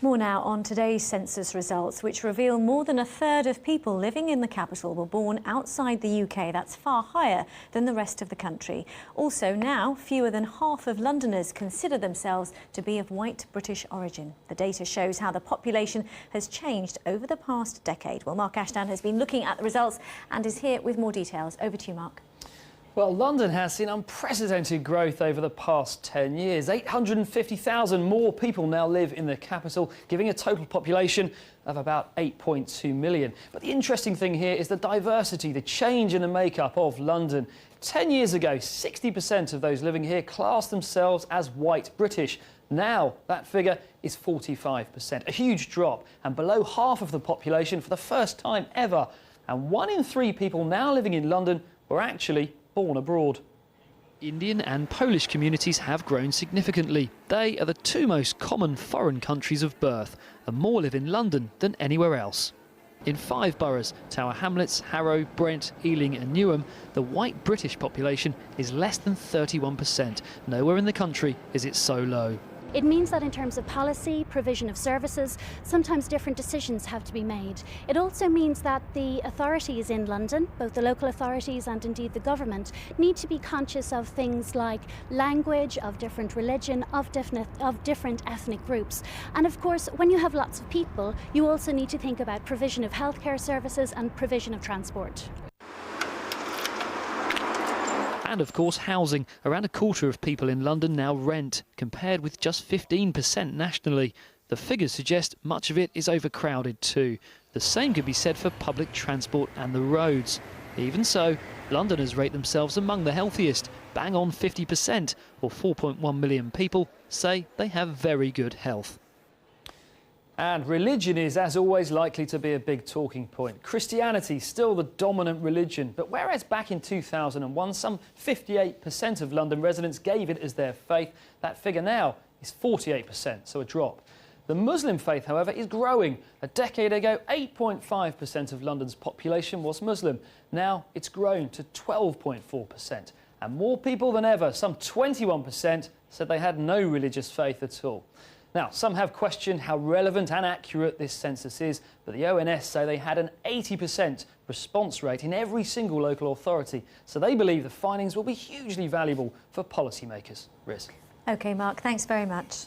More now on today's census results, which reveal more than a third of people living in the capital were born outside the UK. That's far higher than the rest of the country. Also now, fewer than half of Londoners consider themselves to be of white British origin. The data shows how the population has changed over the past decade. Well, Mark Ashdown has been looking at the results and is here with more details. Over to you, Mark. Well, London has seen unprecedented growth over the past 10 years. 850,000 more people now live in the capital, giving a total population of about 8.2 million. But the interesting thing here is the diversity, the change in the makeup of London. 10 years ago, 60% of those living here classed themselves as white British. Now that figure is 45%, a huge drop, and below half of the population for the first time ever. And 1 in 3 people now living in London were actually born abroad. Indian and Polish communities have grown significantly. They are the two most common foreign countries of birth, and more live in London than anywhere else. In 5 boroughs, Tower Hamlets, Harrow, Brent, Ealing and Newham, the white British population is less than 31%. Nowhere in the country is it so low. It means that in terms of policy, provision of services, sometimes different decisions have to be made. It also means that the authorities in London, both the local authorities and indeed the government, need to be conscious of things like language, of different religion, of different ethnic groups. And of course, when you have lots of people, you also need to think about provision of healthcare services and provision of transport. And of course housing. Around a quarter of people in London now rent, compared with just 15% nationally. The figures suggest much of it is overcrowded too. The same could be said for public transport and the roads. Even so, Londoners rate themselves among the healthiest. Bang on 50%, or 4.1 million people, say they have very good health. And religion is, as always, likely to be a big talking point. Christianity is still the dominant religion, but whereas back in 2001, some 58% of London residents gave it as their faith, that figure now is 48%, so a drop. The Muslim faith, however, is growing. A decade ago, 8.5% of London's population was Muslim. Now it's grown to 12.4%. And more people than ever, some 21%, said they had no religious faith at all. Now, some have questioned how relevant and accurate this census is, but the ONS say they had an 80% response rate in every single local authority, so they believe the findings will be hugely valuable for policymakers. Riz. OK, Mark, thanks very much.